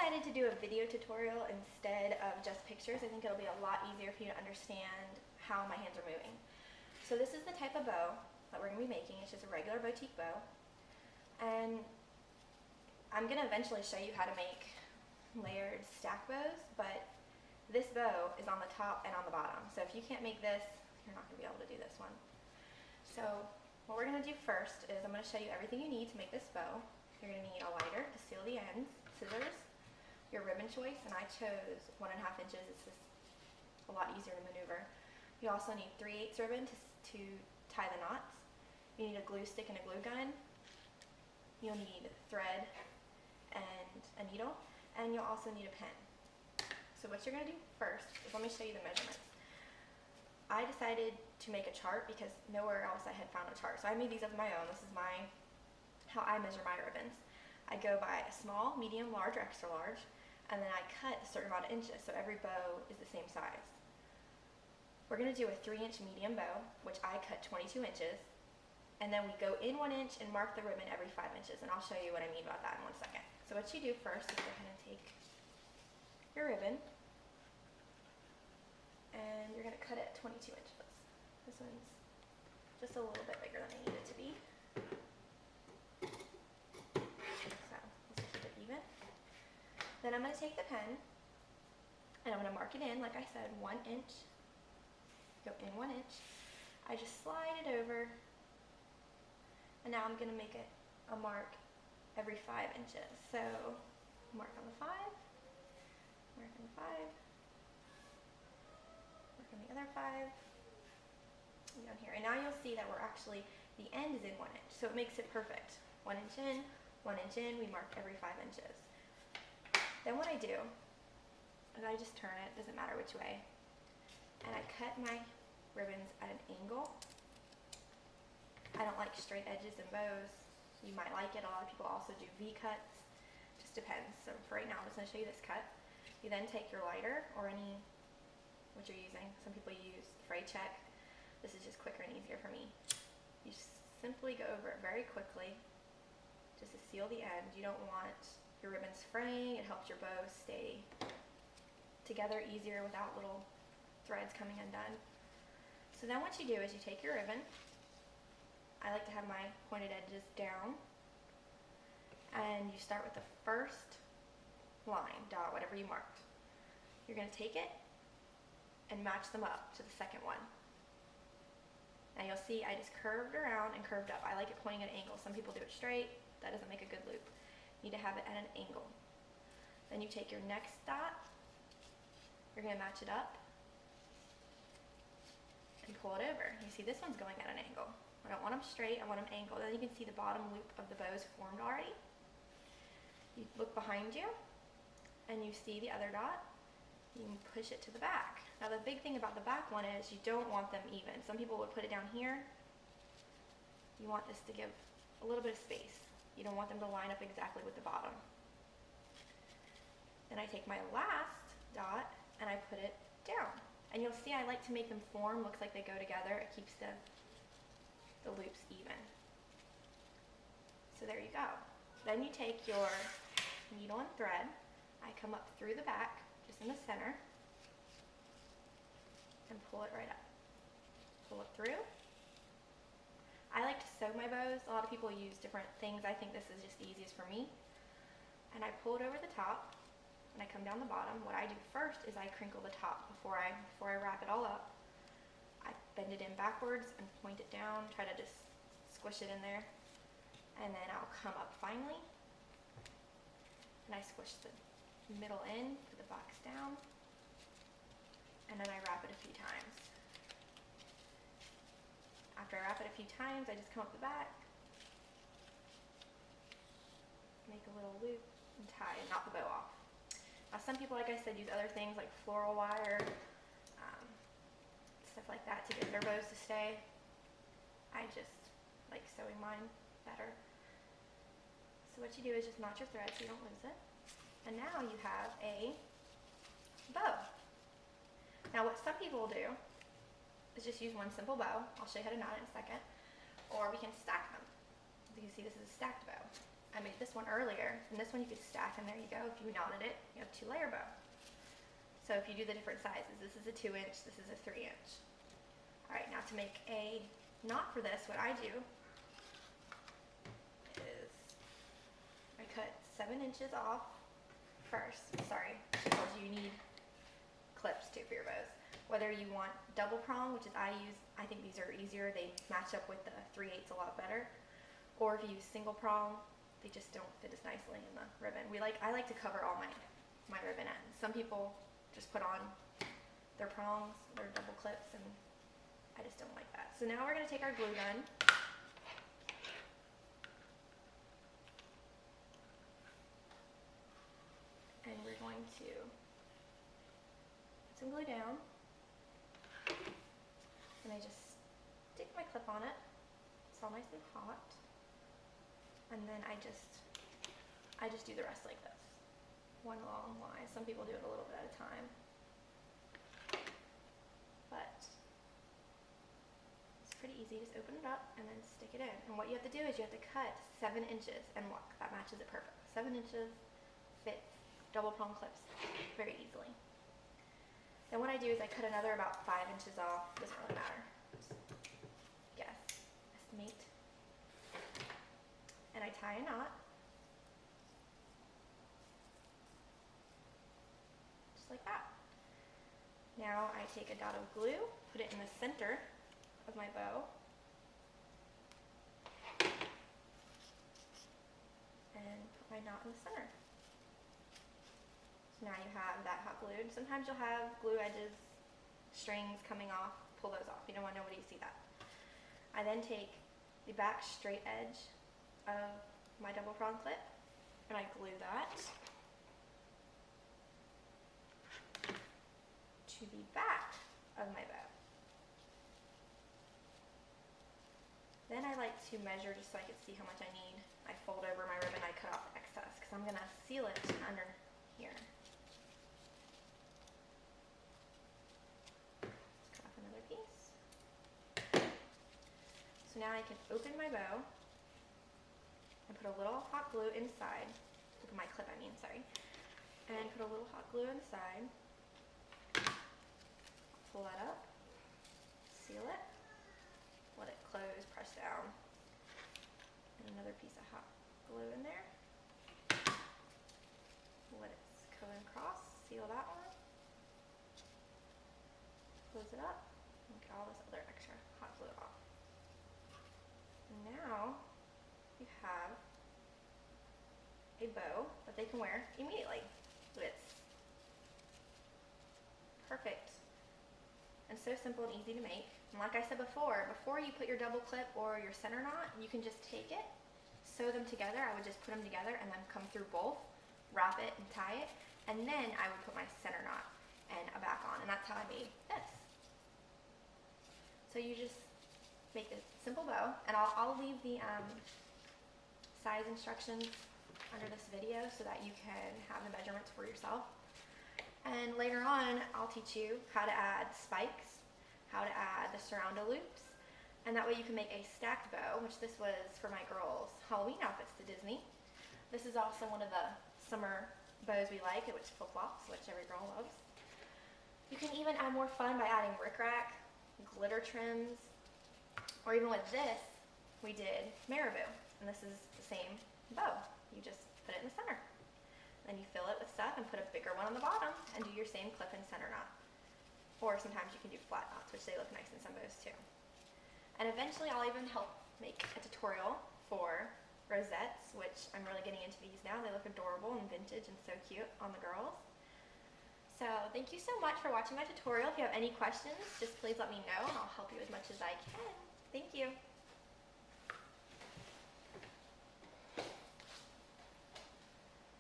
decided to do a video tutorial instead of just pictures. I think it'll be a lot easier for you to understand how my hands are moving. So this is the type of bow that we're going to be making. It's just a regular boutique bow. And I'm going to eventually show you how to make layered stack bows, but this bow is on the top and on the bottom. So if you can't make this, you're not going to be able to do this one. So what we're going to do first is I'm going to show you everything you need to make this bow. You're going to need a lighter to seal the ends, scissors, your ribbon choice, and I chose 1.5 inches. It's just a lot easier to maneuver. You also need 3/8 ribbon to tie the knots. You need a glue stick and a glue gun. You'll need thread and a needle, and you'll also need a pen. So what you're going to do first is let me show you the measurements. I decided to make a chart because nowhere else I had found a chart. So I made these up on my own. This is how I measure my ribbons. I go by a small, medium, large, or extra large, and then I cut a certain amount of inches, so every bow is the same size. We're going to do a 3-inch medium bow, which I cut 22 inches, and then we go in 1 inch and mark the ribbon every 5 inches, and I'll show you what I mean about that in 1 second. So what you do first is go ahead and take your ribbon, and you're going to cut it 22 inches. This one's just a little bit bigger than I need it to be. Then I'm going to take the pen and I'm going to mark it in, like I said, 1 inch. Go in 1 inch. I just slide it over, and now I'm going to make it a mark every 5 inches. So mark on the 5, mark on the 5, mark on the other 5, and down here. And now you'll see that the end is in 1 inch, so it makes it perfect. 1 inch in, 1 inch in, we mark every 5 inches. Then what I do is I just turn it, doesn't matter which way, and I cut my ribbons at an angle. I don't like straight edges and bows. You might like it. A lot of people also do V cuts. Just depends. So for right now, I'm just going to show you this cut. You then take your lighter or what you're using. Some people use fray check. This is just quicker and easier for me. You simply go over it very quickly just to seal the end. You don't want your ribbons fraying. It helps your bow stay together easier without little threads coming undone. So then what you do is you take your ribbon. I like to have my pointed edges down, and you start with the first line, dot, whatever you marked. You're going to take it and match them up to the second one. Now you'll see I just curved around and curved up. I like it pointing at an angle. Some people do it straight. That doesn't make a good loop. You need to have it at an angle. Then you take your next dot, you're going to match it up and pull it over. You see this one's going at an angle. I don't want them straight, I want them angled. Then you can see the bottom loop of the bow is formed already. You look behind you and you see the other dot. You can push it to the back. Now the big thing about the back one is you don't want them even. Some people would put it down here. You want this to give a little bit of space. You don't want them to line up exactly with the bottom. Then I take my last dot and I put it down. And you'll see I like to make them form, looks like they go together. It keeps the loops even. So there you go. Then you take your needle and thread. I come up through the back, just in the center, and pull it right up. Pull it through. I like to sew my bows. A lot of people use different things. I think this is just the easiest for me. And I pull it over the top, and I come down the bottom. What I do first is I crinkle the top before I wrap it all up. I bend it in backwards and point it down, try to just squish it in there. And then I'll come up finally, and I squish the middle in, put the box down, and then I wrap it a few times. After I wrap it a few times, I just come up the back, make a little loop, and tie and knock the bow off. Now some people, like I said, use other things like floral wire, stuff like that to get their bows to stay. I just like sewing mine better. So what you do is just knot your thread so you don't lose it. And now you have a bow. Now what some people do is just use one simple bow. I'll show you how to knot it in a second. Or we can stack them. As you can see, this is a stacked bow. I made this one earlier, and this one you could stack, and there you go. If you knotted it, you have 2-layer bow. So if you do the different sizes, this is a 2-inch, this is a 3-inch. All right, now to make a knot for this, what I do is I cut 7 inches off first. Sorry, she told you need clips too for your bows. Whether you want double prong, which is I think these are easier, they match up with the 3/8 a lot better. Or if you use single prong, they just don't fit as nicely in the ribbon. I like to cover all my ribbon ends. Some people just put on their prongs, their double clips, and I just don't like that. So now we're gonna take our glue gun. And we're going to put some glue down. And I just stick my clip on it. It's all nice and hot. And then I just do the rest like this. One long line. Some people do it a little bit at a time. But it's pretty easy. Just open it up and then stick it in. And what you have to do is you have to cut 7 inches, and look, that matches it perfect. 7 inches fits double prong clips very easily. Then what I do is I cut another about 5 inches off. Doesn't really matter. Just guess, estimate. And I tie a knot. Just like that. Now I take a dot of glue, put it in the center of my bow. And put my knot in the center. So now you have that hot glued. Sometimes you'll have glue edges, strings coming off. Pull those off. You don't want nobody to see that. I then take the back straight edge of my double prong clip and I glue that to the back of my bow. Then I like to measure just so I can see how much I need. I fold over my ribbon, I cut off the excess because I'm going to seal it under here. So now I can open my bow and put a little hot glue inside, open my clip I mean, sorry, and put a little hot glue inside, pull that up, seal it, let it close, press down, and another piece of hot glue in there, let it go and cross, seal that one, close it up, and get all this other extra hot glue off. Now you have a bow that they can wear immediately. It's perfect and so simple and easy to make. And like I said before you put your double clip or your center knot, you can just take it, sew them together. I would just put them together and then come through both, wrap it and tie it, and then I would put my center knot and a back on, and that's how I made this. So you just make a simple bow, and I'll leave the size instructions under this video so that you can have the measurements for yourself. And later on, I'll teach you how to add spikes, how to add the surrounder loops, and that way you can make a stacked bow, which this was for my girls' Halloween outfits to Disney. This is also one of the summer bows we like, which flip-flops, which every girl loves. You can even add more fun by adding rickrack, glitter trims, or even with this, we did marabou, and this is the same bow. You just put it in the center. Then you fill it with stuff and put a bigger one on the bottom and do your same clip and center knot. Or sometimes you can do flat knots, which they look nice in some bows too. And eventually I'll even help make a tutorial for rosettes, which I'm really getting into these now. They look adorable and vintage and so cute on the girls. So thank you so much for watching my tutorial. If you have any questions, just please let me know and I'll help you as much as I can. Thank you.